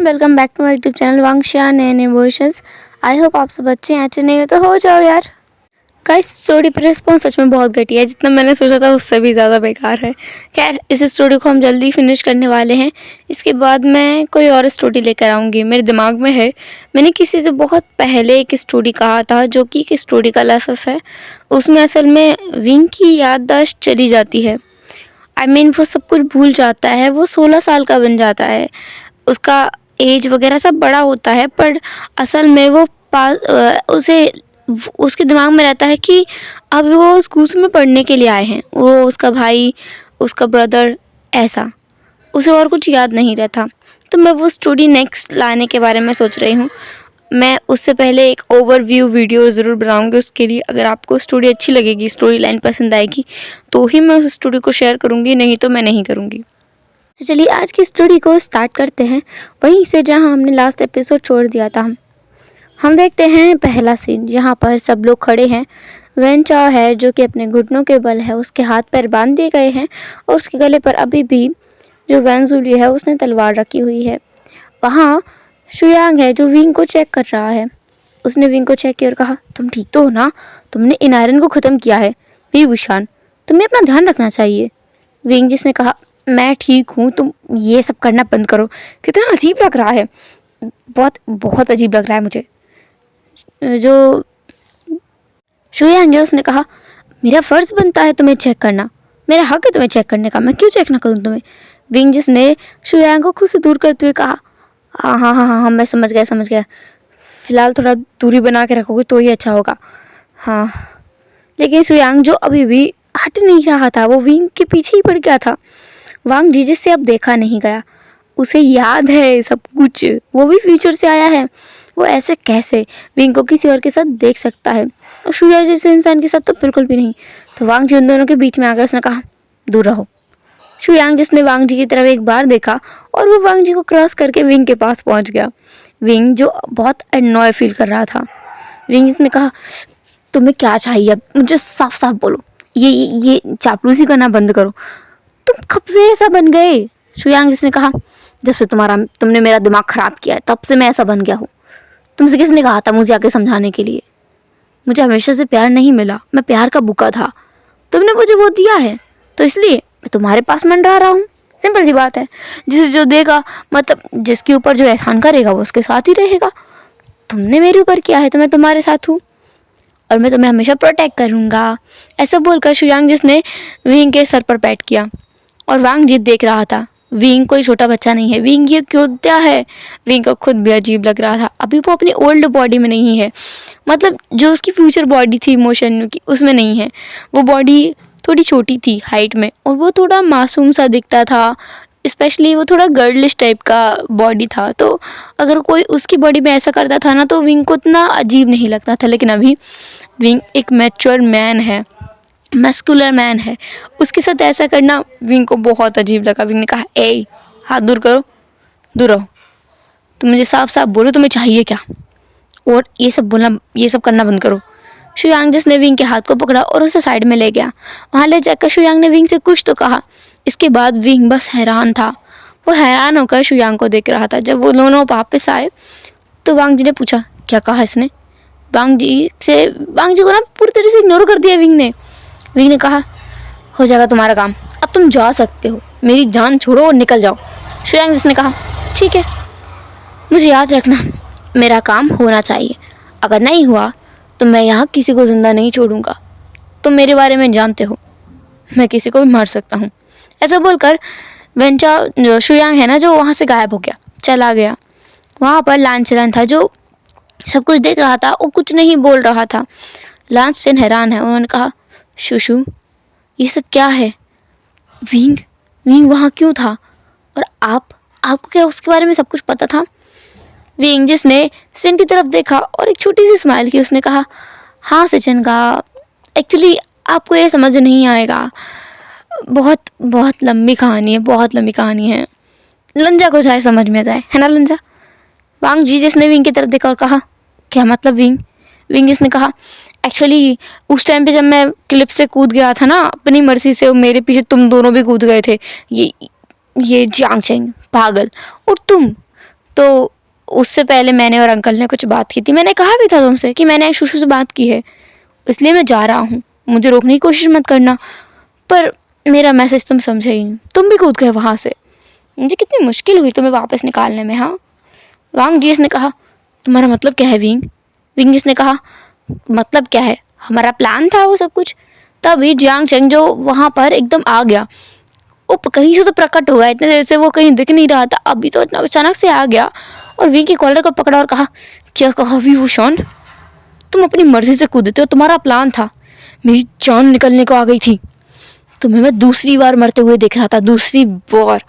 Welcome back to my YouTube channel वांगशिया नए नए इमोशंस। आई होप आप सब अच्छे हैं। अच्छे नहीं हो तो हो जाओ यार। गाइस, स्टोरी पर रिस्पॉन्स सच में बहुत घटिया है। जितना मैंने सोचा था उससे भी ज़्यादा बेकार है। खैर, इस स्टोरी को हम जल्दी फिनिश करने वाले हैं। इसके बाद मैं कोई और स्टोरी लेकर आऊँगी। मेरे दिमाग में है, मैंने किसी से बहुत पहले एक स्टोरी कहा था जो कि एक स्टोरी का लफ्ज़ है। उसमें असल में विंग की याददाश्त चली जाती है। वो सब कुछ भूल जाता है। वो 16 साल का बन जाता है। उसका एज वगैरह सब बड़ा होता है, पर असल में वो उसे उसके दिमाग में रहता है कि अब वो स्कूल में पढ़ने के लिए आए हैं। वो उसका भाई, उसका ब्रदर, ऐसा उसे और कुछ याद नहीं रहता। तो मैं वो स्टोरी नेक्स्ट लाने के बारे में सोच रही हूँ। मैं उससे पहले एक ओवरव्यू वीडियो ज़रूर बनाऊंगी उसके लिए। अगर आपको स्टोरी अच्छी लगेगी, स्टोरी लाइन पसंद आएगी, तो ही मैं उस स्टोरी को शेयर करूँगी, नहीं तो मैं नहीं करूँगी। तो चलिए आज की स्टोरी को स्टार्ट करते हैं वहीं से जहां हमने लास्ट एपिसोड छोड़ दिया था। हम देखते हैं पहला सीन, जहां पर सब लोग खड़े हैं। वेन चाओ है जो कि अपने घुटनों के बल है, उसके हाथ पैर बांध दिए गए हैं और उसके गले पर अभी भी जो वैन जूली है उसने तलवार रखी हुई है। वहाँ शुयांग है जो विंग को चेक कर रहा है। उसने विंग को चेक किया और कहा, तुम ठीक तो हो ना? तुमने इन आयरन को ख़त्म किया है। वी विशान, तुम्हें अपना ध्यान रखना चाहिए। विंग जिसने कहा, मैं ठीक हूँ, तुम ये सब करना बंद करो। कितना अजीब लग रहा है, बहुत बहुत अजीब लग रहा है मुझे। जो शुयांग है उसने कहा, मेरा फ़र्ज़ बनता है तुम्हें चेक करना, मेरा हक है तुम्हें चेक करने का, मैं क्यों चेक ना करूँ तुम्हें? विंग जिसने शुयांग को खुद से दूर करते हुए कहा, हाँ हाँ हाँ हाँ, मैं समझ गया। फ़िलहाल थोड़ा दूरी बना के रखोगे तो ही अच्छा होगा। हाँ, लेकिन शुयांग जो अभी भी हट नहीं रहा था, वो विंग के पीछे ही पड़ गया था। वांग जी जिससे अब देखा नहीं गया, उसे याद है सब कुछ। वो भी फ्यूचर से आया है। वो ऐसे कैसे विंग को किसी और के साथ देख सकता है, और शुया जैसे इंसान के साथ तो बिल्कुल भी नहीं। तो वांग जी उन दोनों के बीच में आ गया। उसने कहा, दूर रहो। शुयांग जिसने वांग जी की तरफ एक बार देखा और वो वांग जी को क्रॉस करके विंग के पास पहुंच गया। विंग जो बहुत अननॉय फील कर रहा था। विंग जिसने कहा, तुम्हें क्या चाहिए? अब मुझे साफ साफ बोलो। ये चापलूसी करना बंद करो। तुम कब से ऐसा बन गए? शुयांग जिसने कहा, जब से तुमने मेरा दिमाग खराब किया है तब से मैं ऐसा बन गया हूँ। तुमसे किसने कहा था मुझे आके समझाने के लिए? मुझे हमेशा से प्यार नहीं मिला, मैं प्यार का भूखा था। तुमने मुझे वो दिया है तो इसलिए मैं तुम्हारे पास मंडरा रहा हूँ। सिंपल सी बात है। जिसे जो देगा, मतलब जिसके ऊपर जो एहसान करेगा वो उसके साथ ही रहेगा। तुमने मेरे ऊपर किया है तो मैं तुम्हारे साथ हूँ और मैं तुम्हें हमेशा प्रोटेक्ट करूँगा। ऐसा बोलकर शुयांग जिसने विंग के सर पर पैट किया और वांग जी देख रहा था। विंग कोई छोटा बच्चा नहीं है, विंग ये क्यों है। विंग को खुद भी अजीब लग रहा था। अभी वो अपनी ओल्ड बॉडी में नहीं है, मतलब जो उसकी फ्यूचर बॉडी थी इमोशन की, उसमें नहीं है। वो बॉडी थोड़ी छोटी थी हाइट में और वो थोड़ा मासूम सा दिखता था। स्पेशली वो थोड़ा गर्लिश टाइप का बॉडी था। तो अगर कोई उसकी बॉडी में ऐसा करता था ना, तो विंग को इतना अजीब नहीं लगता था। लेकिन अभी विंग एक मैच्योर मैन है, मस्कुलर मैन है। उसके साथ ऐसा करना विंग को बहुत अजीब लगा। विंग ने कहा, ए, हाथ दूर करो, दूर रहो। तुम मुझे साफ साफ बोलो तुम्हें चाहिए क्या, और ये सब करना बंद करो। शुयांग जिसने विंग के हाथ को पकड़ा और उसे साइड में ले गया। वहाँ ले जाकर शुयांग ने विंग से कुछ तो कहा। इसके बाद विंग बस हैरान था। वो हैरान होकर शुयांग को देख रहा था। जब वो दोनों वापस आए तो वांग जी ने पूछा, क्या कहा इसने? वांग जी को ना पूरी तरह से इग्नोर कर दिया विंग ने। विंग ने कहा, हो जाएगा तुम्हारा काम, अब तुम जा सकते हो, मेरी जान छोड़ो और निकल जाओ। शुयांग जिसने कहा, ठीक है, मुझे याद रखना मेरा काम होना चाहिए। अगर नहीं हुआ तो मैं यहाँ किसी को ज़िंदा नहीं छोड़ूंगा। तुम मेरे बारे में जानते हो, मैं किसी को भी मार सकता हूँ। ऐसा बोलकर वेंचा जो शुयांग है ना, जो वहाँ से गायब हो गया, चला गया। वहाँ पर लांचलन था जो सब कुछ देख रहा था और कुछ नहीं बोल रहा था। लांचलन हैरान है। उन्होंने कहा, शुशु, ये सब क्या है? विंग विंग वहाँ क्यों था? और आपको क्या उसके बारे में सब कुछ पता था? विंग जिसने सचिन की तरफ देखा और एक छोटी सी स्माइल की, उसने कहा, हाँ सचिन का, एक्चुअली आपको ये समझ नहीं आएगा। बहुत बहुत लंबी कहानी है, बहुत लंबी कहानी है। लंजा को शायद समझ में आ जाए, है ना लंजा? वांग जी जिसने विंग की तरफ देखा और कहा, क्या मतलब विंग? विंग जिसने कहा, एक्चुअली उस टाइम पे जब मैं क्लिप से कूद गया था ना अपनी मर्जी से, और मेरे पीछे तुम दोनों भी कूद गए थे। ये जियांग चेंग पागल, और तुम तो उससे पहले मैंने और अंकल ने कुछ बात की थी। मैंने कहा भी था तुमसे कि मैंने एक शुशु से बात की है, इसलिए मैं जा रहा हूँ, मुझे रोकने की कोशिश मत करना। पर मेरा मैसेज तुम समझे ही नहीं, तुम भी कूद गए वहाँ से। मुझे कितनी मुश्किल हुई तुम्हें वापस निकालने में। हाँ, वांग जीएस ने कहा, तुम्हारा मतलब क्या है विंग? विंग जीएस ने कहा, मतलब क्या है, हमारा प्लान था वो सब कुछ। तभी जियांग चेंग जो वहाँ पर एकदम आ गया, वो कहीं से तो प्रकट हुआ, इतने देर से वो कहीं दिख नहीं रहा था, अभी तो इतना अचानक से आ गया और विंग की कॉलर को पकड़ा और कहा, क्या कहा विभूषण, तुम अपनी मर्जी से कूदते हो, तुम्हारा प्लान था। मेरी जान निकलने को आ गई थी, तुम्हें मैं दूसरी बार मरते हुए देख रहा था, दूसरी बार।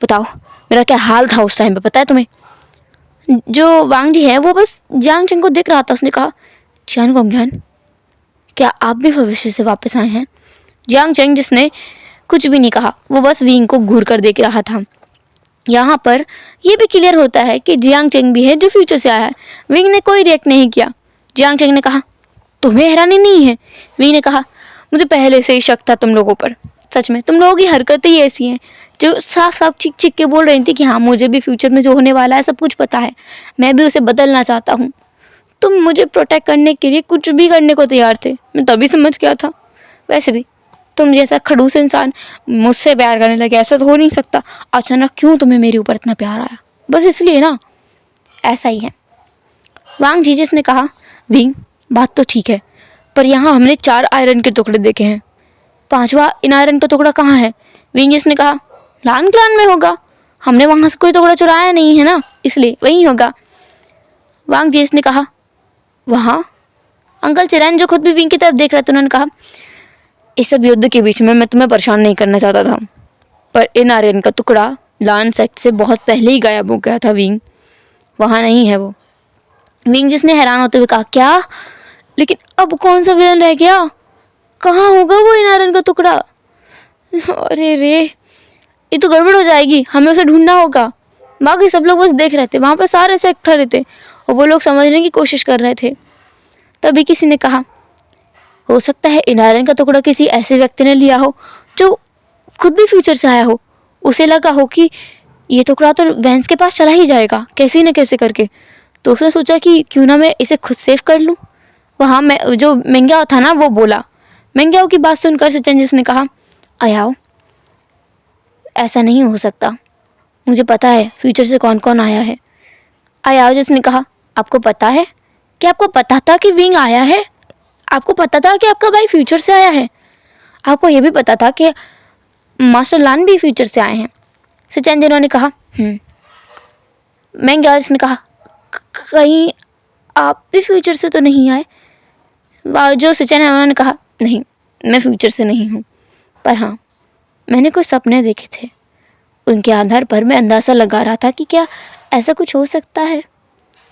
बताओ मेरा क्या हाल था उस टाइम पे, पता है तुम्हें? जो वांग जी है वो बस जियांग चेंग को देख रहा था। उसने कहा, जियान गोंगह्यान, क्या आप भी भविष्य से वापस आए हैं? जियांग चेंग जिसने कुछ भी नहीं कहा, वो बस विंग को घूर कर देख रहा था। यहाँ पर यह भी क्लियर होता है कि जियांग चेंग भी है जो फ्यूचर से आया है। विंग ने कोई रिएक्ट नहीं किया। जियांग चेंग ने कहा, तुम्हें हैरानी नहीं है? विंग ने कहा, मुझे पहले से ही शक था तुम लोगों पर। सच में तुम लोगों की हरकतें ही ऐसी हैं जो साफ साफ चीख चीख के बोल रही थी कि हाँ, मुझे भी फ्यूचर में जो होने वाला है सब कुछ पता है, मैं भी उसे बदलना चाहता हूँ। तुम मुझे प्रोटेक्ट करने के लिए कुछ भी करने को तैयार थे, मैं तभी समझ गया था। वैसे भी तुम जैसा खड़ूस इंसान मुझसे प्यार करने लगे, ऐसा तो हो नहीं सकता। अचानक क्यों तुम्हें मेरे ऊपर इतना प्यार आया? बस इसलिए ना? ऐसा ही है। वांग जीजस ने कहा, विंग बात तो ठीक है, पर यहाँ हमने 4 आयरन के टुकड़े देखे हैं, 5वां इन आयरन का टुकड़ा कहाँ है? विंग जीजस ने कहा, लान क्लान में होगा, हमने वहाँ से कोई टुकड़ा चुराया नहीं है ना, इसलिए वहीं होगा। वांग जीजस ने कहा, वहाँ? अंकल चिरैन जो खुद भी विंग की तरफ देख रहे थे, उन्होंने कहा, इस सब युद्ध के बीच में मैं तुम्हें परेशान नहीं करना चाहता था, पर इन आर्यन का टुकड़ा लान सेक्ट से बहुत पहले ही गायब हो गया था विंग, वहाँ नहीं है वो। विंग जिसने हैरान होते हुए कहा, क्या? लेकिन अब कौन सा विलन रह गया? कहाँ होगा वो इन आर्यन का टुकड़ा? अरे रे, ये तो गड़बड़ हो जाएगी, हमें उसे ढूंढना होगा। बाकी सब लोग बस देख रहे थे, वहाँ पर सारे सेक्ट खड़े थे और वो लोग समझने की कोशिश कर रहे थे। तभी किसी ने कहा, हो सकता है इन आयरन का टुकड़ा किसी ऐसे व्यक्ति ने लिया हो जो खुद भी फ्यूचर से आया हो। उसे लगा हो कि ये टुकड़ा तो वैंस के पास चला ही जाएगा कैसे न कैसे करके, तो उसने सोचा कि क्यों ना मैं इसे खुद सेव कर लूँ। वहाँ मैं जो मेंग्याओ था ना, वो बोला। मेंग्याओ की बात सुनकर सचिन ने कहा, आयाओ ऐसा नहीं हो सकता, मुझे पता है फ्यूचर से कौन कौन आया है। आयाओ जिसने कहा, आपको पता है? क्या आपको पता था कि विंग आया है? आपको पता था कि आपका भाई फ्यूचर से आया है? आपको यह भी पता था कि मास्टर लान भी फ्यूचर से आए हैं? सचिन ने कहा, मैंग्याओ ने कहा, कहीं आप भी फ्यूचर से तो नहीं आए? जो सचिन है उन्होंने कहा, नहीं, मैं फ्यूचर से नहीं हूँ, पर हाँ, मैंने कुछ सपने देखे थे, उनके आधार पर मैं अंदाज़ा लगा रहा था कि क्या ऐसा कुछ हो सकता है,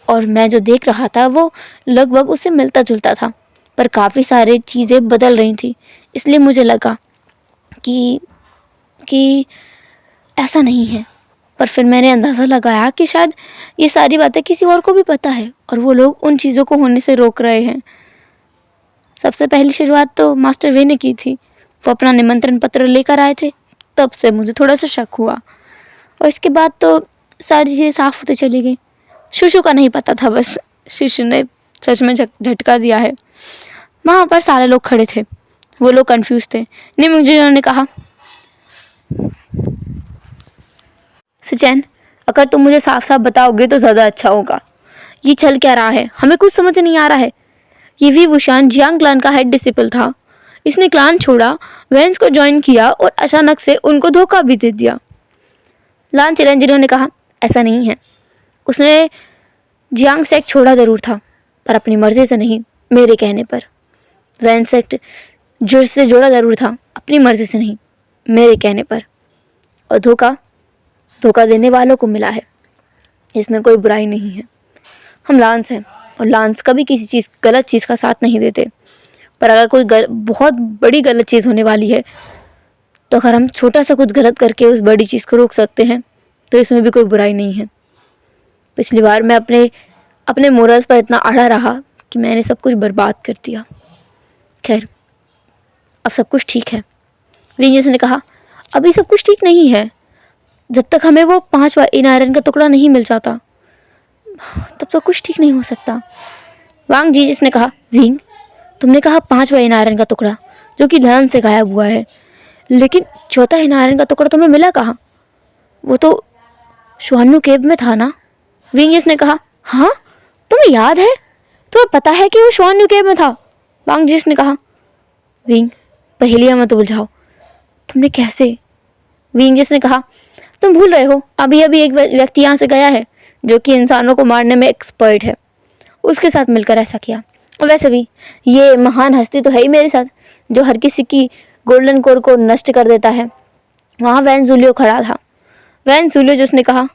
और मैं जो देख रहा था वो लगभग उससे मिलता जुलता था, पर काफ़ी सारी चीज़ें बदल रही थी, इसलिए मुझे लगा कि ऐसा नहीं है। पर फिर मैंने अंदाज़ा लगाया कि शायद ये सारी बातें किसी और को भी पता है और वो लोग उन चीज़ों को होने से रोक रहे हैं। सबसे पहली शुरुआत तो मास्टर वे ने की थी, वो अपना निमंत्रण पत्र लेकर आए थे, तब से मुझे थोड़ा सा शक हुआ, और इसके बाद तो सारी चीज़ें साफ होती चली गई। शुशु का नहीं पता था, बस शुशु ने सच में झटका दिया है। वहाँ पर सारे लोग खड़े थे, वो लोग कंफ्यूज थे। निमुंगजी ने कहा, सचैन, अगर तुम मुझे साफ साफ बताओगे तो ज़्यादा अच्छा होगा। ये चल क्या रहा है, हमें कुछ समझ नहीं आ रहा है। ये विभूषण जियांग क्लान का हेड डिसिपल था, इसने क्लान छोड़ा, वेंस को ज्वाइन किया और अचानक से उनको धोखा भी दे दिया। लान चिरंजीवी ने कहा, ऐसा नहीं है, उसने जियांग सेक्ट छोड़ा ज़रूर था, पर अपनी मर्जी से नहीं, मेरे कहने पर। वैन सेक्ट जुड़ से जोड़ा ज़रूर था, अपनी मर्जी से नहीं, मेरे कहने पर। और धोखा देने वालों को मिला है, इसमें कोई बुराई नहीं है। हम लांस हैं और लांस कभी किसी गलत चीज़ का साथ नहीं देते, पर अगर कोई बहुत बड़ी गलत चीज़ होने वाली है तो अगर हम छोटा सा कुछ गलत करके उस बड़ी चीज़ को रोक सकते हैं तो इसमें भी कोई बुराई नहीं है। पिछली बार मैं अपने मोरल्स पर इतना अड़ा रहा कि मैंने सब कुछ बर्बाद कर दिया। खैर, अब सब कुछ ठीक है। विंगस ने कहा, अभी सब कुछ ठीक नहीं है, जब तक हमें वो 5 इन आयरन का टुकड़ा नहीं मिल जाता तब तो कुछ ठीक नहीं हो सकता। वांग जी जिसने कहा, विंग तुमने कहा 5 इन आयरन का टुकड़ा जो कि लन से गायब हुआ है, लेकिन चौथा इन आयरन का टुकड़ा तुम्हें मिला कहाँ? वो तो शुआन्नू केव में था ना? विंग जिसने कहा, हाँ तुम्हें याद है? तुम्हें पता है कि वो शुआन्नू केव में था? वांग जी ने कहा, विंग पहेलियां मत उलझाओ, तुमने कैसे? विंग जिसने कहा, तुम भूल रहे हो, अभी अभी एक व्यक्ति यहाँ से गया है जो कि इंसानों को मारने में एक्सपर्ट है, उसके साथ मिलकर ऐसा किया। और वैसे भी ये महान हस्ती तो है ही मेरे साथ जो हर किसी की गोल्डन कोर को नष्ट कर देता है। वहाँ वैन जूलियो खड़ा था। वैन जूलियो जिसने कहा,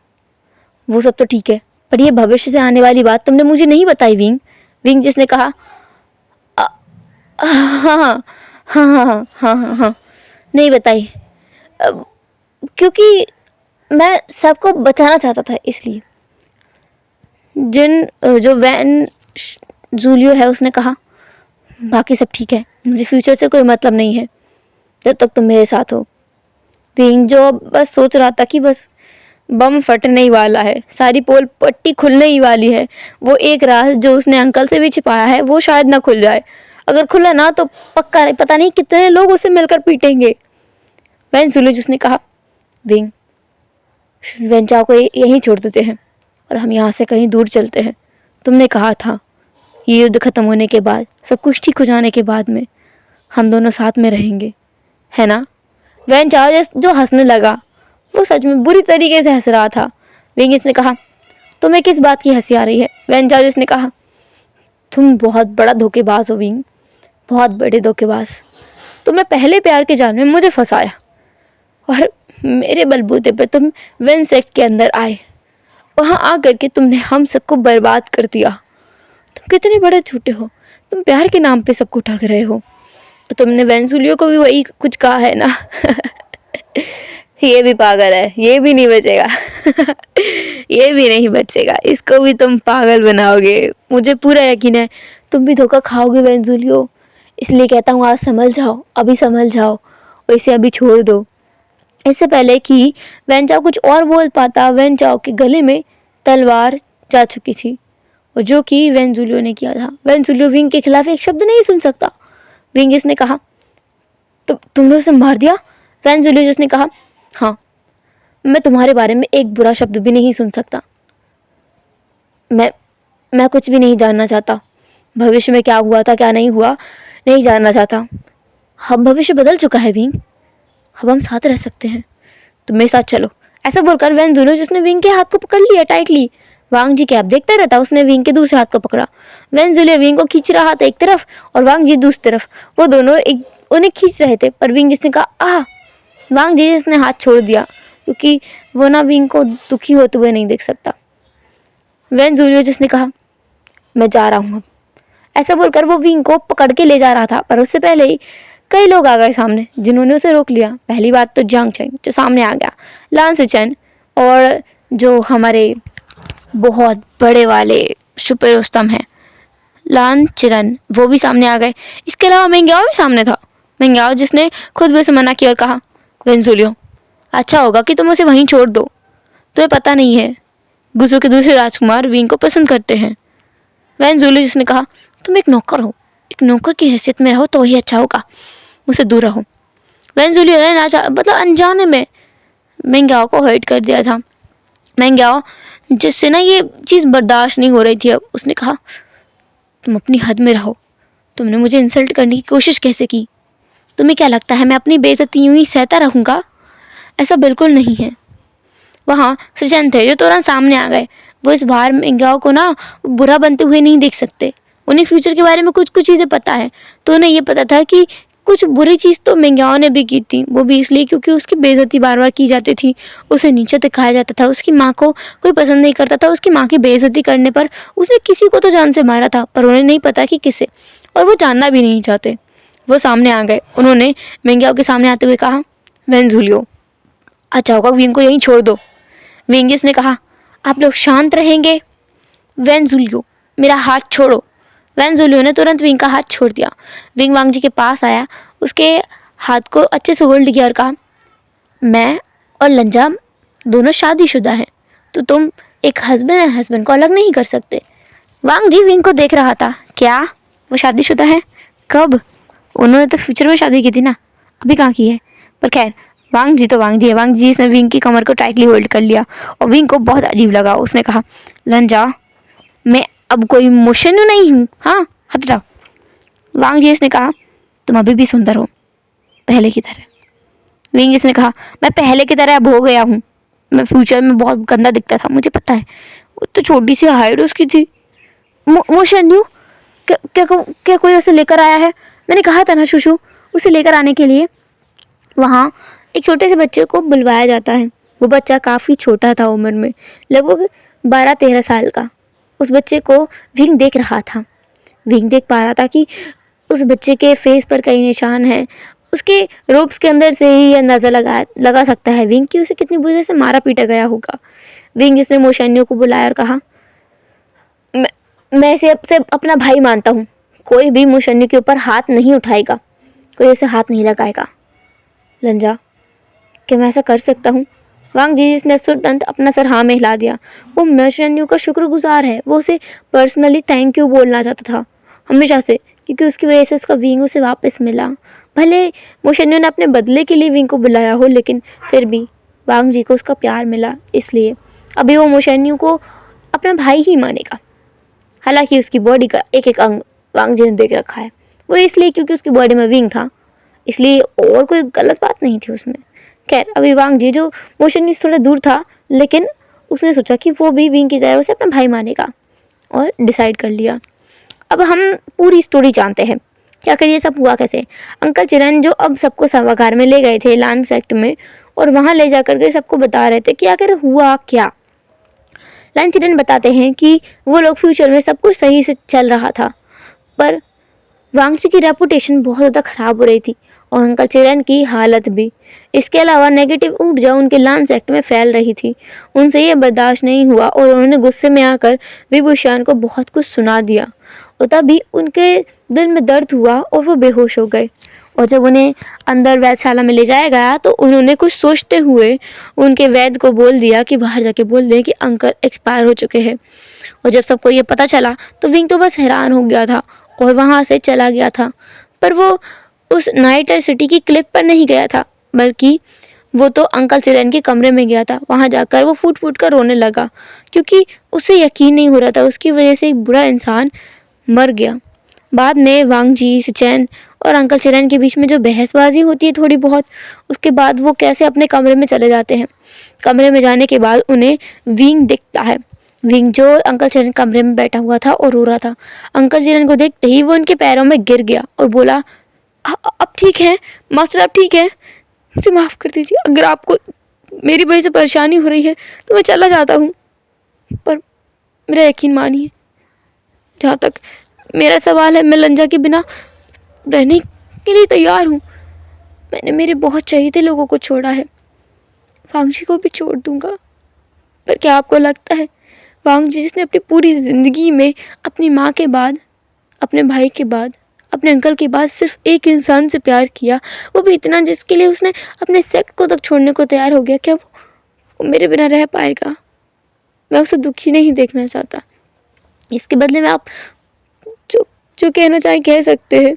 वो सब तो ठीक है, पर ये भविष्य से आने वाली बात तुमने मुझे नहीं बताई विंग। विंग जिसने कहा, हाँ हाँ हाँ हाँ हाँ हाँ हाँ नहीं बताई, क्योंकि मैं सबको बचाना चाहता था, इसलिए। जो वैन जूलियो है उसने कहा, बाकी सब ठीक है, मुझे फ्यूचर से कोई मतलब नहीं है जब तक तुम मेरे साथ हो। विंग जो बस सोच रहा था कि बस बम फटने ही वाला है, सारी पोल पट्टी खुलने ही वाली है, वो एक राज जो उसने अंकल से भी छिपाया है वो शायद ना खुल जाए, अगर खुला ना तो पक्का पता नहीं कितने लोग उसे मिलकर पीटेंगे। वैन जूलियो जिसने कहा, विंग वेंचाओ को यहीं छोड़ देते हैं और हम यहाँ से कहीं दूर चलते हैं। तुमने कहा था ये युद्ध खत्म होने के बाद, सब कुछ ठीक हो जाने के बाद में हम दोनों साथ में रहेंगे, है ना? वेंचाओ जो हंसने लगा, वो सच में बुरी तरीके से हंस रहा था। विंगिस ने कहा, तुम्हें किस बात की हंसी आ रही है? वेंचाओ ने कहा, तुम बहुत बड़ा धोखेबाज हो विंग, बहुत बड़े धोखेबाज। तुमने पहले प्यार के जाल में मुझे फंसाया और मेरे बलबूते पे तुम वेंसेट के अंदर आए, वहाँ आकर के तुमने हम सबको बर्बाद कर दिया। तुम कितने बड़े झूठे हो, तुम प्यार के नाम पे सबको ठग रहे हो। तुमने वेंसुलियो को भी वही कुछ कहा है ना? ये भी पागल है, ये भी नहीं बचेगा। ये भी नहीं बचेगा, इसको भी तुम पागल बनाओगे, मुझे पूरा यकीन है तुम भी धोखा खाओगे वेंसुलियो। इसलिए कहता हूँ आज संभल जाओ, अभी संभल जाओ और इसे अभी छोड़ दो। इससे पहले कि वेंचाओ कुछ और बोल पाता, वेंचाओ के गले में तलवार जा चुकी थी और जो कि वेंजुलियो ने किया था। वेंजुलियो विंग के खिलाफ एक शब्द नहीं सुन सकता। विंगिस ने कहा, तो तुमने उसे मार दिया? वेंजुलियो जिसने कहा, हाँ, मैं तुम्हारे बारे में एक बुरा शब्द भी नहीं सुन सकता। मैं कुछ भी नहीं जानना चाहता, भविष्य में क्या हुआ था क्या नहीं हुआ नहीं जानना चाहता। हम भविष्य बदल चुका है विंग, अब हम साथ रह सकते हैं, तुम मेरे साथ चलो। ऐसा बोलकर वेंजुलियो जिसने विंग के हाथ को पकड़ लिया टाइटली। वांग जी कैब देखता रहता, उसने विंग के दूसरे हाथ को पकड़ा। वेंजुलियो विंग को खींच रहा था एक तरफ और वांग जी दूसरी तरफ, वो दोनों उन्हें खींच रहे थे, पर विंग जिसने कहा आ, वांग जी जिसने हाथ छोड़ दिया क्योंकि वो ना विंग को दुखी होते हुए नहीं देख सकता। वेंजुलियो जिसने कहा, मैं जा रहा हूँ अब। ऐसा बोलकर वो विंग को पकड़ के ले जा रहा था, पर उससे पहले ही कई लोग आ गए सामने जिन्होंने उसे रोक लिया। पहली बात तो जांग चेन जो सामने आ गया, लान सिचेन और जो हमारे बहुत बड़े वाले सुपर रुस्तम हैं लान चिरन, वो भी सामने आ गए। इसके अलावा मेंग्याओ भी सामने था। मेंग्याओ जिसने खुद भी उसे मना किया और कहा, वेंजुलियो अच्छा होगा कि तुम उसे वहीं छोड़ दो, तुम्हें पता नहीं है गुजो के दूसरे राजकुमार विंग को पसंद करते हैं। वेंजुलियो जिसने कहा, तुम एक नौकर हो, एक नौकर की हैसियत में रहो तो वही अच्छा होगा, मुझसे दूर रहो। वेंजुलियो ने मतलब अनजाने में मेंग्याओ को हर्ट कर दिया था। मेंग्याओ जिससे ना ये चीज़ बर्दाश्त नहीं हो रही थी, अब उसने कहा, तुम अपनी हद में रहो, तुमने मुझे इंसल्ट करने की कोशिश कैसे की? तुम्हें क्या लगता है मैं अपनी बेइज्जती यूं ही सहता रहूँगा? ऐसा बिल्कुल नहीं है। वहाँ सचिन थे जो तुरंत सामने आ गए। वो इस बार मेंग्याओ को ना बुरा बनते हुए नहीं देख सकते, उन्हें फ्यूचर के बारे में कुछ कुछ चीज़ें पता है, तो उन्हें ये पता था कि कुछ बुरी चीज़ तो मेंग्याओ ने भी की थी, वो भी इसलिए क्योंकि उसकी बेइज्जती बार बार की जाती थी, उसे नीचे दिखाया जाता था, उसकी माँ को कोई पसंद नहीं करता था। उसकी माँ की बेइज्जती करने पर उसने किसी को तो जान से मारा था, पर उन्हें नहीं पता कि किसे, और वो जानना भी नहीं चाहते। वो सामने आ गए। उन्होंने मेंग्याओ के सामने आते हुए कहा, वेंजुलियो अच्छा होगा विंग को यहीं छोड़ दो। विंगिस ने कहा, आप लोग शांत रहेंगे? वेंजुलियो मेरा हाथ छोड़ो। वेंजुलियो ने तुरंत विंग का हाथ छोड़ दिया। विंग वांग जी के पास आया, उसके हाथ को अच्छे से होल्ड किया और कहा, मैं और लंजा दोनों शादीशुदा हैं, तो तुम एक हस्बैंड एंड हस्बैंड को अलग नहीं कर सकते। वांग जी विंग को देख रहा था। क्या वो शादीशुदा है? कब? उन्होंने तो फ्यूचर में शादी की थी ना, अभी कहाँ की है? पर खैर, वांग जी तो वांग जी है। वांग जी ने विंग की कमर को टाइटली होल्ड कर लिया और विंग को बहुत अजीब लगा। उसने कहा, लंजा, मैं अब कोई मोशन नहीं हूँ, हाँ, हट जाओ। वांग जी ने कहा, तुम अभी भी सुंदर हो, पहले की तरह। विंग ने कहा, मैं पहले की तरह अब हो गया हूँ। मैं फ्यूचर में बहुत गंदा दिखता था, मुझे पता है। वो तो छोटी सी हाइट उसकी थी। मोशन यू क्या, क्या क्या कोई उसे लेकर आया है? मैंने कहा था ना शुशु, उसे लेकर आने के लिए। वहाँ एक छोटे से बच्चे को बुलवाया जाता है। वो बच्चा काफ़ी छोटा था उम्र में, लगभग 12-13 साल का। उस बच्चे को विंग देख रहा था। विंग देख पा रहा था कि उस बच्चे के फेस पर कई निशान हैं। उसके रोब्स के अंदर से ही अंदाज़ा लगा सकता है विंग कि उसे कितनी बुरी से मारा पीटा गया होगा। विंग इसने मोशनियों को बुलाया और कहा, मैं इसे अब से अपना भाई मानता हूँ। कोई भी मोशनियों के ऊपर हाथ नहीं उठाएगा, कोई उसे हाथ नहीं लगाएगा। लंजा, क्या मैं ऐसा कर सकता हूँ? वांग जी ने तुरंत अपना सर हाँ में हिला दिया। वो मोशनियों का शुक्रगुजार है। वो उसे पर्सनली थैंक यू बोलना चाहता था हमेशा से, क्योंकि उसकी वजह से उसका विंग उसे वापस मिला। भले मोशनियों ने अपने बदले के लिए विंग को बुलाया हो, लेकिन फिर भी वांग जी को उसका प्यार मिला। इसलिए अभी वो मोशनियों को अपना भाई ही मानेगा। हालांकि उसकी बॉडी का एक एक अंग वांग जी ने देख रखा है। वो इसलिए क्योंकि उसकी बॉडी में विंग था, इसलिए और कोई गलत बात नहीं थी उसमें। खैर, अभी वांग जी जो मोशन से थोड़ा दूर था, लेकिन उसने सोचा कि वो भी विंग की तरह उसे अपना भाई मानेगा और डिसाइड कर लिया। अब हम पूरी स्टोरी जानते हैं। क्या करिए, सब हुआ कैसे? अंकल चिरन जो अब सबको सभागार में ले गए थे लान सेक्ट में, और वहाँ ले जाकर के सबको बता रहे थे कि आखिर हुआ क्या। लान चिरन बताते हैं कि वो लोग फ्यूचर में सब कुछ सही से चल रहा था, पर वांग जी की रेपुटेशन बहुत ज़्यादा ख़राब हो रही थी और अंकल चिरन की हालत भी। इसके अलावा नेगेटिव ऊर्जा उनके लान सेक्ट में फैल रही थी। उनसे ये बर्दाश्त नहीं हुआ और उन्होंने गुस्से में आकर विभूषण को बहुत कुछ सुना दिया, और तभी उनके दिल में दर्द हुआ और वो बेहोश हो गए। और जब उन्हें अंदर वैधशाला में ले जाया गया तो उन्होंने कुछ सोचते हुए उनके वैद्य को बोल दिया कि बाहर जाके बोल दें कि अंकल एक्सपायर हो चुके हैं। और जब सबको ये पता चला तो विंग तो बस हैरान हो गया था और वहाँ से चला गया था। पर वो उस नाइटर सिटी की क्लिफ पर नहीं गया था, बल्कि वो तो अंकल चिरन के कमरे में गया था। वहाँ जाकर वो फूट फूट कर रोने लगा, क्योंकि उसे यकीन नहीं हो रहा था उसकी वजह से एक बुरा इंसान मर गया। बाद में वांग जी, सिचेन और अंकल चिरन के बीच में जो बहसबाजी होती है थोड़ी बहुत, उसके बाद वो कैसे अपने कमरे में चले जाते हैं। कमरे में जाने के बाद उन्हें विंग दिखता है। विंग जो अंकल चिरन कमरे में बैठा हुआ था और रो रहा था। अंकल चिरन को देखते ही वो उनके पैरों में गिर गया और बोला, अब ठीक है मास्टर, अब ठीक है, मुझे माफ़ कर दीजिए। अगर आपको मेरी वजह से परेशानी हो रही है तो मैं चला जाता हूँ, पर मेरा यकीन मानिए, जहाँ तक मेरा सवाल है, मैं लंजा के बिना रहने के लिए तैयार हूँ। मैंने मेरे बहुत चाहिए लोगों को छोड़ा है, वांग जी को भी छोड़ दूँगा। पर क्या आपको लगता है वांग जी, जिसने अपनी पूरी ज़िंदगी में अपनी माँ के बाद, अपने भाई के बाद, अपने अंकल के बाद सिर्फ एक इंसान से प्यार किया, वो भी इतना जिसके लिए उसने अपने सेक्ट को तक छोड़ने को तैयार हो गया, क्या वो मेरे बिना रह पाएगा? मैं उसे दुखी नहीं देखना चाहता। इसके बदले में आप जो जो कहना चाहें कह सकते हैं।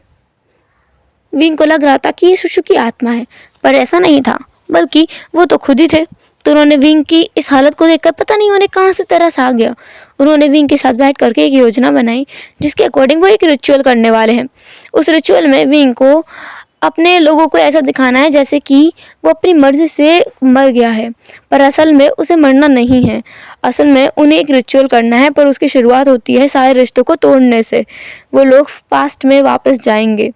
विंग को लग रहा था कि ये शुशु की आत्मा है, पर ऐसा नहीं था, बल्कि वो तो खुद ही थे। तो उन्होंने विंग की इस हालत को देखकर पता नहीं उन्हें कहाँ से तरस आ गया। उन्होंने विंग के साथ बैठ करके एक योजना बनाई जिसके अकॉर्डिंग वो एक रिचुअल करने वाले हैं। उस रिचुअल में विंग को अपने लोगों को ऐसा दिखाना है जैसे कि वो अपनी मर्जी से मर गया है, पर असल में उसे मरना नहीं है। असल में उन्हें एक रिचुअल करना है, पर उसकी शुरुआत होती है सारे रिश्तों को तोड़ने से। वो लोग पास्ट में वापस जाएंगे।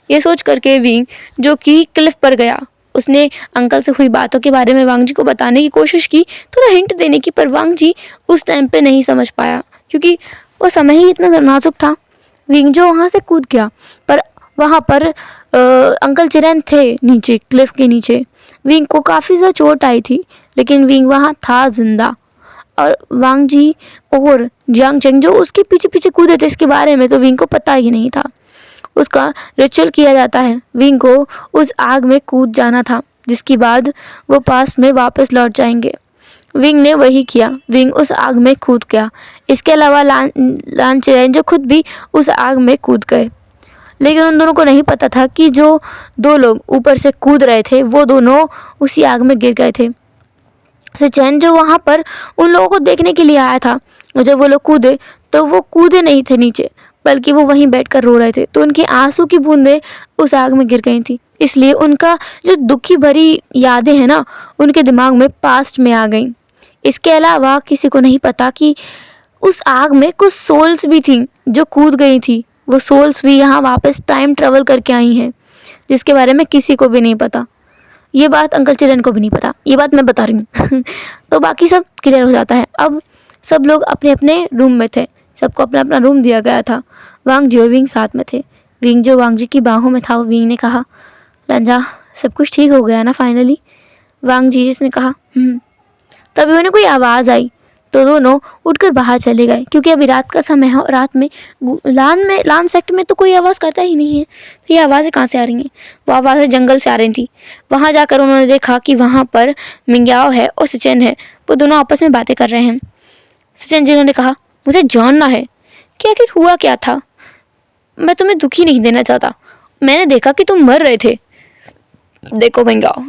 ये सोच करके विंग, जो कि क्लिफ पर गया, उसने अंकल से हुई बातों के बारे में वांग जी को बताने की कोशिश की, थोड़ा हिंट देने की, पर वांग जी उस टाइम पे नहीं समझ पाया क्योंकि वो समय ही इतना नाजुक था। विंग जो वहाँ से कूद गया, पर वहाँ पर अंकल चिरन थे नीचे, क्लिफ के नीचे। विंग को काफ़ी ज़्यादा चोट आई थी, लेकिन विंग वहाँ था जिंदा। और वांग जी और जियांग चेंग जो उसके पीछे पीछे कूदे थे, इसके बारे में तो विंग को पता ही नहीं था। उसका रिचुअल किया जाता है। विंग को उस आग में कूद जाना था, जिसके बाद वो पास्ट में वापस लौट जाएंगे। विंग ने वही किया। विंग उस आग में कूद गया। इसके अलावा लान चेरेंजो खुद भी उस आग में कूद गए। लेकिन उन दोनों को नहीं पता था कि जो दो लोग ऊपर से कूद रहे थे वो दोनों उसी आग में गिर गए थे। सचैन जो वहाँ पर उन लोगों को देखने के लिए आया था, और जब वो लोग कूदे तो वो कूदे नहीं थे नीचे, बल्कि वो वहीं बैठकर रो रहे थे। तो उनकी आंसू की बूंदें उस आग में गिर गई थी, इसलिए उनका जो दुखी भरी यादें हैं ना, उनके दिमाग में पास्ट में आ गई। इसके अलावा किसी को नहीं पता कि उस आग में कुछ सोल्स भी थी जो कूद गई थी। वो सोल्स भी यहाँ वापस टाइम ट्रेवल करके आई हैं, जिसके बारे में किसी को भी नहीं पता। ये बात अंकल चिरन को भी नहीं पता, ये बात मैं बता रही हूँ। तो बाकी सब क्लियर हो जाता है। अब सब लोग अपने अपने रूम में थे, सबको अपना अपना रूम दिया गया था। वांग जी और विंग साथ में थे। विंग जो वांग जी की बाहों में था, विंग ने कहा, लंजा सब कुछ ठीक हो गया ना फाइनली? वांग जी जिसने कहा तभी उन्हें कोई आवाज़ आई तो दोनों उठकर बाहर चले गए, क्योंकि अभी रात का समय है और रात में लान सेक्टर में तो कोई आवाज़ करता ही नहीं है। तो ये आवाज़ें कहाँ से आ रही हैं? वो आवाज़ें जंगल से आ रही थी। वहाँ जाकर उन्होंने देखा कि वहाँ पर मिंग्याओ है और सचिन है, वो दोनों आपस में बातें कर रहे हैं। सचिन जी ने कहा, मुझे जानना है कि आखिर हुआ क्या था। मैं तुम्हें दुखी नहीं देना चाहता, मैंने देखा कि तुम मर रहे थे। देखो मिंग्याओ,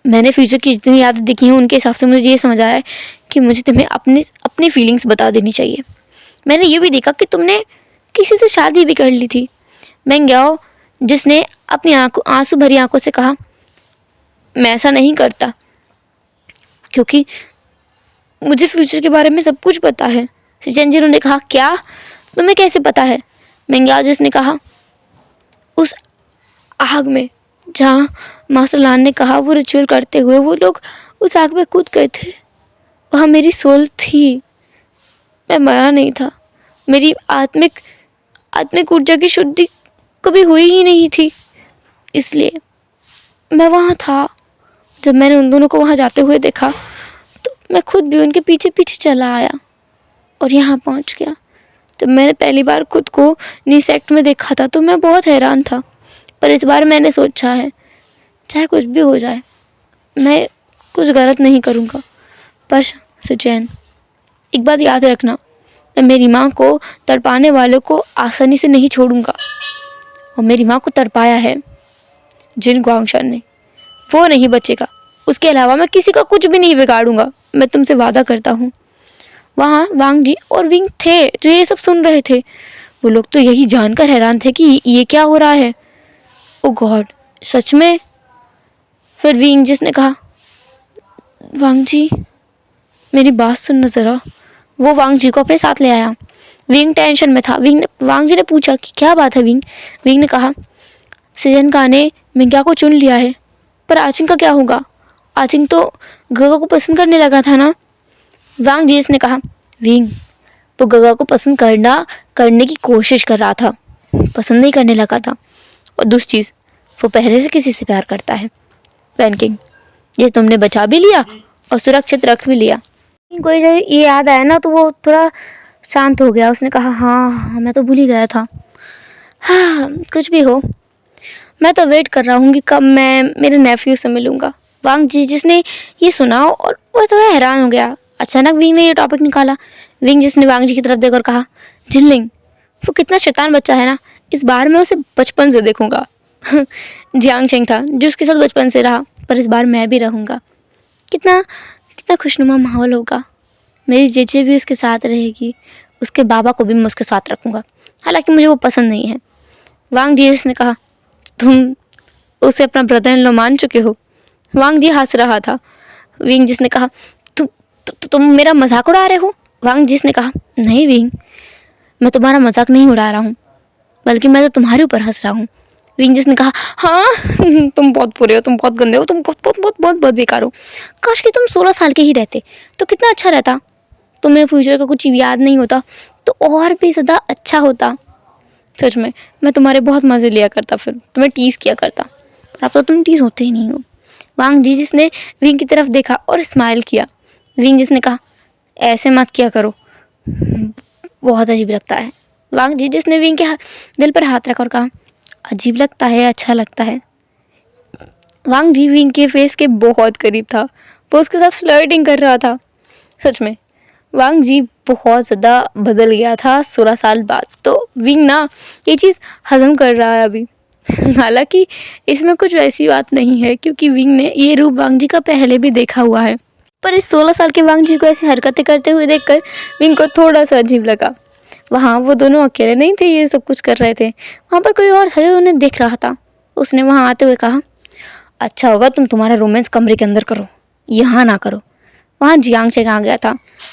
मैंने फ्यूचर की जितनी यादें देखी हैं उनके हिसाब से मुझे ये समझ आया है कि मुझे तुम्हें अपनी फीलिंग्स बता देनी चाहिए। मैंने ये भी देखा कि तुमने किसी से शादी भी कर ली थी। मिंग्याओ जिसने अपनी आंसू भरी आंखों से कहा, मैं ऐसा नहीं करता, क्योंकि मुझे फ्यूचर के बारे में सब कुछ पता है। सचिन ने कहा, क्या? तुम्हें कैसे पता है? मिंग्याओ जिसने कहा, उस आग में जहाँ मास्टर लान ने कहा वो रिचुअल करते हुए वो लोग उस आग में कूद गए थे। वहाँ मेरी सोल थी, मैं मरा नहीं था। मेरी आत्मिक ऊर्जा की शुद्धि कभी हुई ही नहीं थी, इसलिए मैं वहाँ था। जब मैंने उन दोनों को वहाँ जाते हुए देखा तो मैं खुद भी उनके पीछे पीछे चला आया और यहाँ पहुँच गया। जब मैंने पहली बार खुद को नीसेक्ट में देखा था तो मैं बहुत हैरान था, पर इस बार मैंने सोचा है चाहे कुछ भी हो जाए मैं कुछ गलत नहीं करूँगा। पर सचैन, एक बात याद रखना, मैं मेरी माँ को तड़पाने वालों को आसानी से नहीं छोड़ूंगा, और मेरी माँ को तड़पाया है जिन गुआंगशान ने, वो नहीं बचेगा। उसके अलावा मैं किसी का कुछ भी नहीं बिगाड़ूंगा, मैं तुमसे वादा करता हूँ। वहाँ वांग जी और विंग थे जो ये सब सुन रहे थे। वो लोग तो यही जानकर हैरान थे कि ये क्या हो रहा है। ओ गॉड, सच में? फिर विंग जिसने कहा, वांग जी मेरी बात सुनना ज़रा। वो वांग जी को अपने साथ ले आया। विंग टेंशन में था। वांग जी ने पूछा कि क्या बात है विंग? विंग ने कहा, सजन का ने मिंग्या को चुन लिया है, पर आचिंग का क्या होगा? आचिंग तो गगा को पसंद करने लगा था ना? वांग जी ने कहा, विंग वो गगा को पसंद करने की कोशिश कर रहा था, पसंद नहीं करने लगा था। और दूसरी चीज़, वो पहले से किसी से प्यार करता है। पैनकिंग, ये तुमने बचा भी लिया और सुरक्षित रख भी लिया। कोई जब ये याद आया ना तो वो थोड़ा शांत हो गया। उसने कहा, हाँ मैं तो भूल ही गया था। हाँ कुछ भी हो, मैं तो वेट कर रहा हूँ कि कब मैं मेरे नेफ्यू से मिलूँगा। वांग जी जिसने ये सुना और वो थोड़ा हैरान हो गया। अचानक विंग ने ये टॉपिक निकाला। विंग जिसने वांग जी की तरफ देखकर कहा, जिनलिंग वो कितना शैतान बच्चा है ना, इस बार मैं उसे बचपन से देखूंगा। जियांग चेंग था जो उसके साथ बचपन से रहा, पर इस बार मैं भी रहूँगा। कितना कितना खुशनुमा माहौल होगा। मेरी जेजे भी उसके साथ रहेगी, उसके बाबा को भी मैं उसके साथ रखूँगा, हालांकि मुझे वो पसंद नहीं है। वांग जी जिसने कहा, तुम उसे अपना ब्रदर इन लॉ मान चुके हो? वांग जी हंस रहा था। विंग जिसने कहा, तुम मेरा मजाक उड़ा रहे हो? वांग जिसने कहा, नहीं विंग, मैं तुम्हारा मजाक नहीं उड़ा रहा हूँ, बल्कि मैं तो तुम्हारे ऊपर हंस रहा हूँ। विंग जिसने कहा, हाँ तुम बहुत बुरे हो, तुम बहुत गंदे हो, तुम बहुत बहुत बहुत बहुत बहुत बेकार हो। काश कि तुम 16 साल के ही रहते तो कितना अच्छा रहता। तुम्हें फ्यूचर का कुछ याद नहीं होता तो और भी ज़्यादा अच्छा होता। सच में मैं तुम्हारे बहुत मज़े लिया करता, फिर तुम्हें टीज़ किया करता, पर अब तो तुम टीज़ होते ही नहीं हो। वांग जी जिसने विंग की तरफ देखा और स्माइल किया। विंग जिसने कहा, ऐसे मत किया करो, बहुत अजीब लगता है। वांग जी जिसने विंग के दिल पर हाथ रखा और कहा, अजीब लगता है, अच्छा लगता है। वांग जी विंग के फेस के बहुत करीब था, वो उसके साथ फ्लर्टिंग कर रहा था। सच में वांग जी बहुत ज़्यादा बदल गया था 16 साल बाद। तो विंग ना ये चीज़ हजम कर रहा है अभी। हालांकि इसमें कुछ वैसी बात नहीं है, क्योंकि विंग ने ये रूप वांग जी का पहले भी देखा हुआ है। पर इस 16 साल के वांग जी को ऐसी हरकतें करते हुए देखकर विंग को थोड़ा सा अजीब लगा। वहाँ वो दोनों अकेले नहीं थे, ये सब कुछ कर रहे थे। वहाँ पर कोई और था जो उन्हें देख रहा था। उसने वहाँ आते हुए कहा, अच्छा होगा तुम तुम्हारा रोमांस कमरे के अंदर करो, यहाँ ना करो। वहाँ जियांग चेंग आ गया था।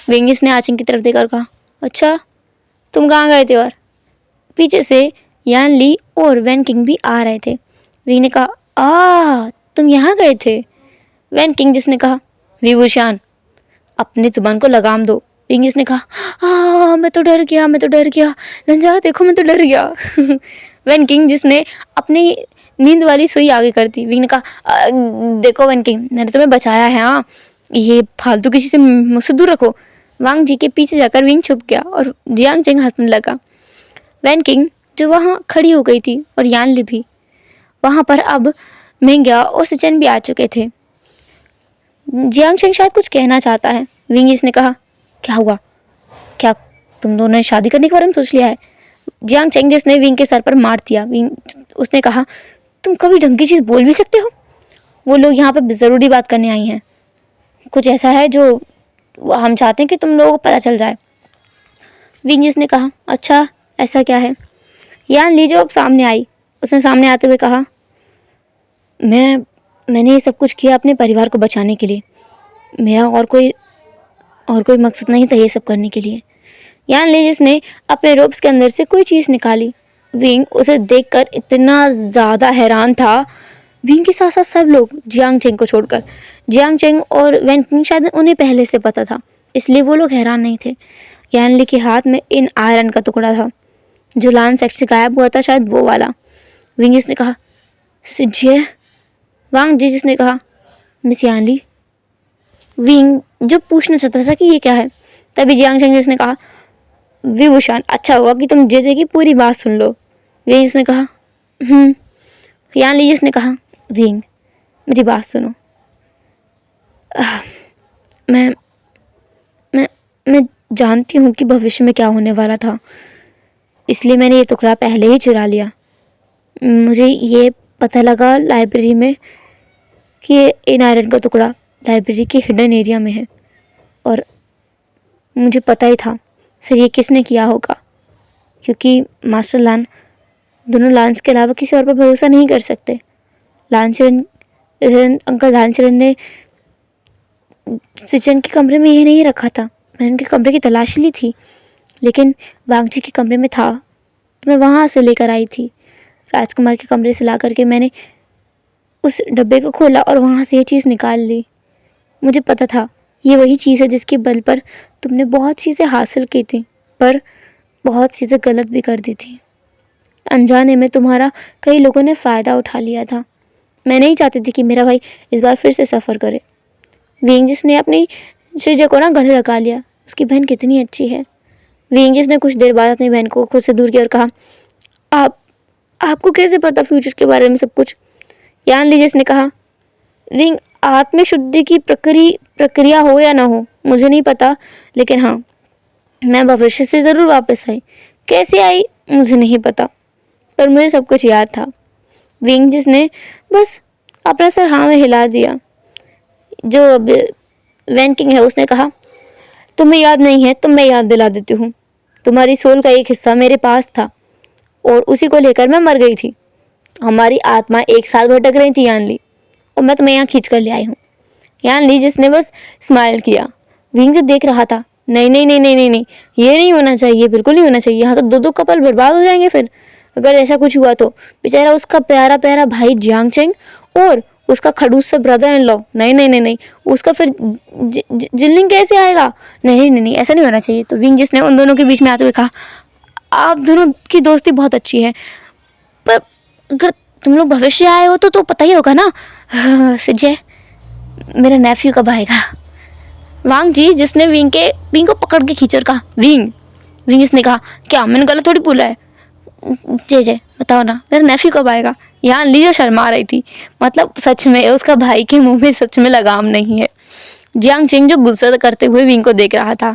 विंगिस ने आचिंग की तरफ देखकर कहा, अच्छा तुम कहाँ गए थे? और पीछे से यान ली और वैन किंग भी आ रहे थे। विंग ने कहा, तुम यहाँ गए थे? वैन किंग जिसने कहा, विभूषण अपनी जुबान को लगाम दो। विंगिस ने कहा, मैं तो डर गया लंजा, देखो मैं तो डर गया। वैन किंग जिसने अपनी नींद वाली सुई आगे कर दी। विंग ने कहा, देखो वैन किंग, मैंने तुम्हें बचाया है, हाँ, ये फालतू किसी से मुझसे दूर रखो। वांग जी के पीछे जाकर विंग छुप गया और जियांग चेंग हंसने लगा। वैन किंग जो वहाँ खड़ी हो गई थी और यान ली भी। वहाँ पर अब मेंग्या और सिचन भी आ चुके थे। जियांग चेंग शायद कुछ कहना चाहता है। विंगिस ने कहा, क्या हुआ? क्या तुम दोनों ने शादी करने के बारे में सोच लिया है? जियांग चेंग जिसने विंग के सर पर मार दिया। उसने कहा, तुम कभी ढंग की चीज़ बोल भी सकते हो? वो लोग यहाँ पर ज़रूरी बात करने आई हैं। कुछ ऐसा है जो हम चाहते हैं कि तुम लोगों को पता चल जाए। विंगिस ने कहा, अच्छा ऐसा क्या है? यान ली जो अब सामने आई, उसने सामने आते हुए कहा, मैंने ये सब कुछ किया अपने परिवार को बचाने के लिए। मेरा और कोई मकसद नहीं था ये सब करने के लिए। यान ली जिसने अपने रोब्स के अंदर से कोई चीज़ निकाली। विंग उसे देखकर इतना ज़्यादा हैरान था। विंग के साथ साथ सब लोग, जियांग चेंग को छोड़कर। जियांग चेंग और वैन किंग शायद उन्हें पहले से पता था, इसलिए वो लोग हैरान नहीं थे। यान ली के हाथ में इन आयरन का टुकड़ा था जो लान सेक्ट से गायब हुआ था, शायद वो वाला। विंगिस ने कहा, सिज्जे। वांग जी जिसने कहा, मिस यान ली। विंग जो पूछना चाहता था कि ये क्या है, तभी जियांग चेंग जिसने कहा, विभूषण अच्छा होगा कि तुम जे की पूरी बात सुन लो। विंग जिसने कहा, यान ली जिसने कहा, विंग मेरी बात सुनो। मैं मैं मैं जानती हूँ कि भविष्य में क्या होने वाला था, इसलिए मैंने ये टुकड़ा पहले ही चुरा लिया। मुझे ये पता लगा लाइब्रेरी में कि इन आयरन का टुकड़ा लाइब्रेरी के हिडन एरिया में है, और मुझे पता ही था फिर ये किसने किया होगा, क्योंकि मास्टर लान दोनों लांस के अलावा किसी और पर भरोसा नहीं कर सकते। अंकल लानचरण ने सिचन के कमरे में ये नहीं रखा था। मैंने उनके कमरे की तलाशी ली थी, लेकिन वांग जी के कमरे में था, तो मैं वहाँ से लेकर आई थी। राजकुमार के कमरे से ला करके मैंने उस डब्बे को खोला और वहाँ से ये चीज़ निकाल ली। मुझे पता था ये वही चीज़ है जिसके बल पर तुमने बहुत चीज़ें हासिल की थी, पर बहुत चीज़ें गलत भी कर दी थी। अनजाने में तुम्हारा कई लोगों ने फ़ायदा उठा लिया था। मैं नहीं चाहती थी कि मेरा भाई इस बार फिर से सफ़र करे। विंगिस ने अपनी श्रीजा को ना गले लगा लिया। उसकी बहन कितनी अच्छी है। विंगिस ने कुछ देर बाद अपनी बहन को खुद से दूर किया और कहा, आपको कैसे पता फ्यूचर के बारे में सब कुछ? यान ली जिसने कहा, विंग आत्मिक शुद्धि की प्रक्रिया हो या ना हो मुझे नहीं पता, लेकिन हाँ मैं भविष्य से ज़रूर वापस आई। कैसे आई मुझे नहीं पता, पर मुझे सब कुछ याद था। विंग जिसने बस अपना सर हाँ में हिला दिया। जो अब वैन किंग है उसने कहा, तुम्हें याद नहीं है तो मैं याद दिला देती हूँ। तुम्हारी सोल का एक हिस्सा मेरे पास था और उसी को लेकर मैं मर गई थी। हमारी आत्मा 1 साल भटक रही थी यान ली, और मैं तुम्हें यहाँ खींच कर ले आई हूँ। यान ली जिसने बस स्माइल किया। विंग जो देख रहा था, नहीं नहीं नहीं नहीं नहीं नहीं, ये नहीं होना चाहिए, बिल्कुल नहीं होना चाहिए। यहाँ तो 2 कपल बर्बाद हो जाएंगे फिर अगर ऐसा कुछ हुआ तो। बेचारा उसका प्यारा प्यारा भाई जियांग चेंग और उसका खड़ूस सा ब्रदर इन लॉ, नहीं नहीं नहीं नहीं, उसका फिर जिनलिंग कैसे आएगा? नहीं नहीं नहीं, ऐसा नहीं होना चाहिए। तो विंग जिसने उन दोनों के बीच में आते हुए कहा, आप दोनों की दोस्ती बहुत अच्छी है, पर अगर तुम लोग भविष्य आए हो तो पता ही होगा ना। सिजय मेरा नेफ्यू कब आएगा? वांग जी जिसने विंग को पकड़ के खींच और कहा, विंग जिसने कहा, क्या मैंने गलत थोड़ी बोला है? जय बताओ ना मेरा नेफ्यू कब आएगा? यान ली जो शर्मा रही थी, मतलब सच में उसका भाई के मुंह में सच में लगाम नहीं है। जियांग चेंग जो गुस्सा करते हुए विंग को देख रहा था,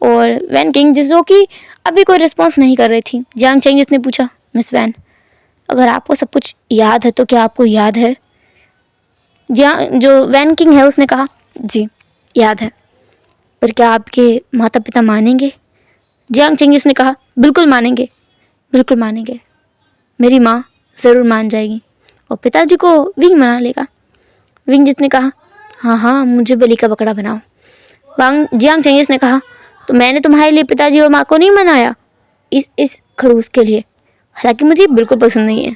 और वैन किंग जो कि अभी कोई रिस्पॉन्स नहीं कर रही थी। जियांग चेंग जिसने पूछा, मिस वैन, अगर आपको सब कुछ याद है तो क्या आपको याद है? जो वैन किंग है उसने कहा, जी याद है, पर क्या आपके माता पिता मानेंगे? जियांग चेंग जिसने कहा, बिल्कुल मानेंगे, बिल्कुल मानेंगे, मेरी माँ ज़रूर मान जाएगी और पिताजी को विंग मना लेगा। विंग जिसने कहा, हाँ हाँ, मुझे बलि का बकरा बनाओ। जियांग चेंगिस ने कहा, तो मैंने तुम्हारे लिए पिताजी और माँ को नहीं मनाया इस खड़ूस के लिए, हालांकि मुझे बिल्कुल पसंद नहीं है।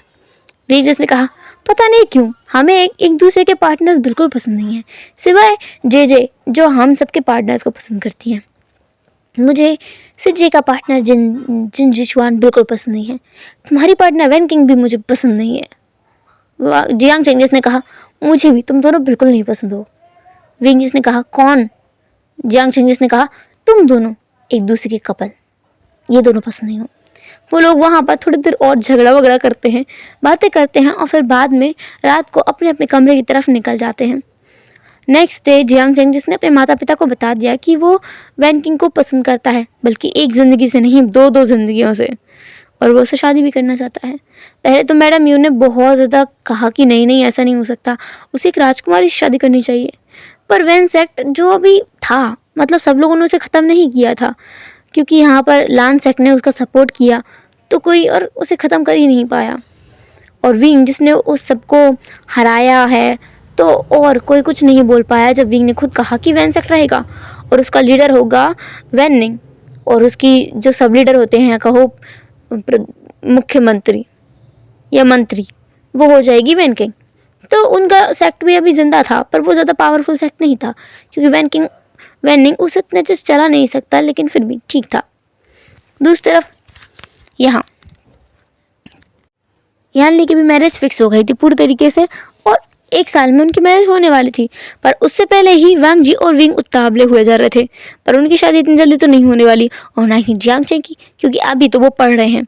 विंग जिसने कहा, पता नहीं क्यों हमें एक दूसरे के पार्टनर्स बिल्कुल पसंद नहीं है, सिवाय जे जो हम सबके पार्टनर्स को पसंद करती हैं। मुझे सिजे का पार्टनर जिन जिशुआन बिल्कुल पसंद नहीं है। तुम्हारी पार्टनर वैन किंग भी मुझे पसंद नहीं है। जियांग चेंगिस ने कहा, मुझे भी तुम दोनों बिल्कुल नहीं पसंद हो। विंग जिस ने कहा, कौन? जियांग चेंगिस ने कहा, तुम दोनों एक दूसरे के कपल, ये दोनों पसंद नहीं हो। वो लोग वहाँ पर थोड़ी देर और झगड़ा वगड़ा करते हैं, बातें करते हैं और फिर बाद में रात को अपने अपने कमरे की तरफ निकल जाते हैं। नेक्स्ट डे जियांग चेंगिस ने अपने माता पिता को बता दिया कि वो वैन किंग को पसंद करता है, बल्कि एक ज़िंदगी से नहीं, दो ज़िंदगियों से, और वो उससे शादी भी करना चाहता है। पहले तो मैडम यू ने बहुत ज़्यादा कहा कि नहीं ऐसा नहीं हो सकता, उसे एक राजकुमारी से शादी करनी चाहिए, पर वैन सेक्ट जो अभी था, मतलब सब लोगों ने उसे ख़त्म नहीं किया था, क्योंकि यहाँ पर लान सेक्ट ने उसका सपोर्ट किया तो कोई और उसे ख़त्म कर ही नहीं पाया। और विंग जिसने उस सबको हराया है, तो और कोई कुछ नहीं बोल पाया जब विंग ने खुद कहा कि वैन सेक्ट रहेगा और उसका लीडर होगा वैन निंग, और उसकी जो सब लीडर होते हैं, कहो मुख्यमंत्री या मंत्री, वो हो जाएगी वैन किंग। तो उनका सेक्ट भी अभी जिंदा था, पर वो ज़्यादा पावरफुल सेक्ट नहीं था, क्योंकि वैन निंग उस इतने अच्छे से चला नहीं सकता, लेकिन फिर भी ठीक था। दूसरी तरफ यहाँ की भी मैरिज फिक्स हो गई थी पूरी तरीके से, और 1 साल में उनकी मैरिज होने वाली थी, पर उससे पहले ही वांग जी और विंग उतावले हुए जा रहे थे, पर उनकी शादी इतनी जल्दी तो नहीं होने वाली, और ना ही जियांग चेंग की, क्योंकि अभी तो वो पढ़ रहे हैं,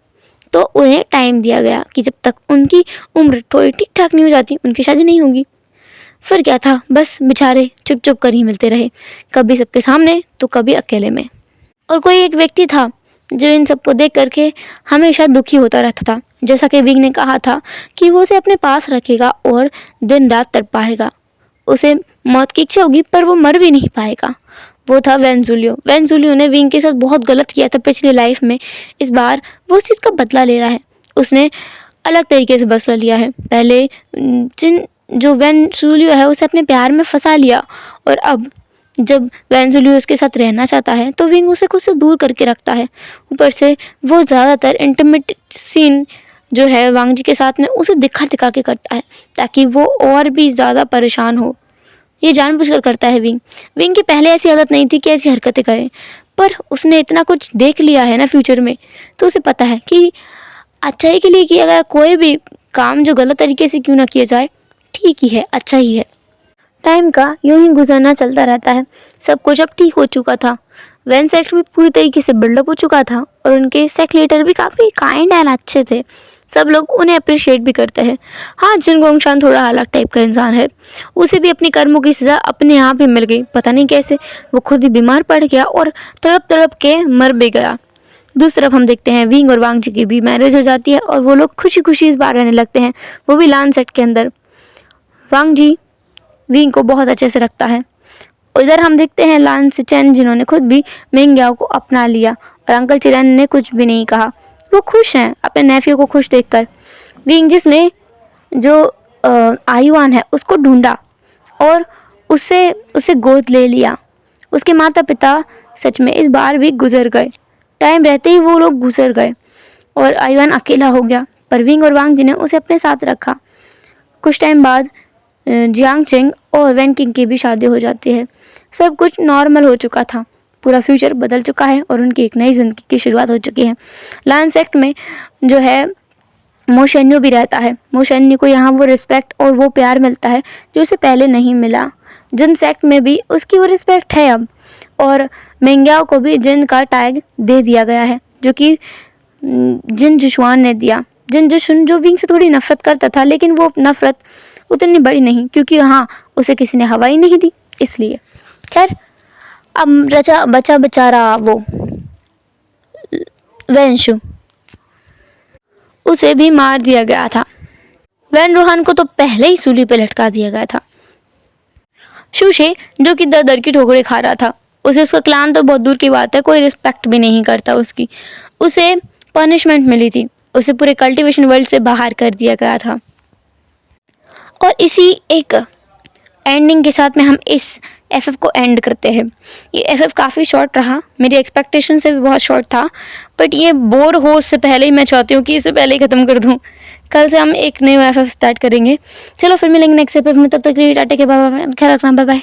तो उन्हें टाइम दिया गया कि जब तक उनकी उम्र थोड़ी ठीक ठाक नहीं हो जाती उनकी शादी नहीं होगी। फिर क्या था, बस बेचारे चुप चुप कर ही मिलते रहे, कभी सबके सामने तो कभी अकेले में। और कोई एक व्यक्ति था जो इन सबको देख करके हमेशा दुखी होता रहता था, जैसा कि विंग ने कहा था कि वो उसे अपने पास रखेगा और दिन रात तड़पाएगा। उसे मौत की इच्छा होगी, पर वो मर भी नहीं पाएगा। वो था वेंजुलियो ने विंग के साथ बहुत गलत किया था पिछली लाइफ में। इस बार वो उस चीज़ का बदला ले रहा है। उसने अलग तरीके से बदला लिया है। पहले जो वेंजुलियो है उसे अपने प्यार में फंसा लिया, और अब जब वेंजुलियो उसके साथ रहना चाहता है तो विंग उसे खुद से दूर करके रखता है। ऊपर से वो ज़्यादातर इंटीमेट सीन जो है वांग जी के साथ में उसे दिखा दिखा के करता है, ताकि वो और भी ज़्यादा परेशान हो। ये जानबूझकर करता है विंग की पहले ऐसी आदत नहीं थी कि ऐसी हरकतें करे, पर उसने इतना कुछ देख लिया है ना फ्यूचर में, तो उसे पता है कि अच्छाई के लिए किया गया कोई भी काम जो गलत तरीके से क्यों ना किया जाए, ठीक ही है, अच्छा ही है। टाइम का यूं ही गुजरना चलता रहता है। सब कुछ अब ठीक हो चुका था। वैन सेक्ट भी पूरी तरीके से बिल्डअप हो चुका था, और उनके सेक्ट लीडर भी काफ़ी काइंड एंड अच्छे थे। सब लोग उन्हें अप्रिशिएट भी करते हैं। हाँ, जिन गोंगशान थोड़ा अलग टाइप का इंसान है, उसे भी अपनी कर्मों की सज़ा अपने आप ही मिल गई। पता नहीं कैसे वो खुद ही बीमार पड़ गया और तड़प तड़प के मर भी गया। दूसरी तरफ हम देखते हैं विंग और वांग जी की भी मैरिज हो जाती है, और वो लोग खुशी खुशी इस बार रहने लगते हैं, वो भी लान सेट के अंदर। वांग जी विंग को बहुत अच्छे से रखता है। उधर हम देखते हैं लान सिचेन, जिन्होंने खुद भी मिंग्याओ को अपना लिया, और अंकल चिरन ने कुछ भी नहीं कहा। वो खुश हैं अपने नेफ्यू को खुश देखकर। विंग जिसने जो आयुआन है उसको ढूंढा और उसे गोद ले लिया। उसके माता पिता सच में इस बार भी गुजर गए, टाइम रहते ही वो लोग गुजर गए, और आयुआन अकेला हो गया, पर विंग और वांग जी ने उसे अपने साथ रखा। कुछ टाइम बाद जियांग चेंग और वैन किंग की भी शादी हो जाती है। सब कुछ नॉर्मल हो चुका था, पूरा फ्यूचर बदल चुका है, और उनकी एक नई ज़िंदगी की शुरुआत हो चुकी है। लान सेक्ट में जो है मोशन्यू भी रहता है। मोशन्यू को यहाँ वो रिस्पेक्ट और वो प्यार मिलता है जो उसे पहले नहीं मिला। जिन सेक्ट में भी उसकी वो रिस्पेक्ट है अब, और मिंग्याओ को भी जिन का टैग दे दिया गया है, जो कि जिन जिशुआन ने दिया। जिन जिशुन जो विंग से थोड़ी नफरत करता था, लेकिन वो नफरत उतनी बड़ी नहीं, क्योंकि हाँ, उसे किसी ने हवा ही नहीं दी, इसलिए। खैर अब बचा बेचारा वो वेंशु, उसे भी मार दिया गया था। वैन रोहान को तो पहले ही सूली पे लटका दिया गया था। शुशे जो कि दर दर की ठोकरें खा रहा था, उसे उसका क्लान तो बहुत दूर की बात है, कोई रिस्पेक्ट भी नहीं करता उसकी। उसे पनिशमेंट मिली थी, उसे पूरे कल्टीवेशन वर्ल्ड से बाहर कर दिया गया था। और इसी एक एंडिंग के साथ में हम इस एफएफ को एंड करते हैं। ये एफएफ काफ़ी शॉर्ट रहा, मेरी एक्सपेक्टेशन से भी बहुत शॉर्ट था, बट ये बोर हो उससे पहले ही मैं चाहती हूँ कि इसे पहले ही ख़त्म कर दूँ। कल से हम एक न्यू एफएफ स्टार्ट करेंगे। चलो फिर मिलेंगे नेक्स्ट एफएफ में, तब तक के लिए टाटा के बाय बाय, ख्याल रखना, बाय बाय।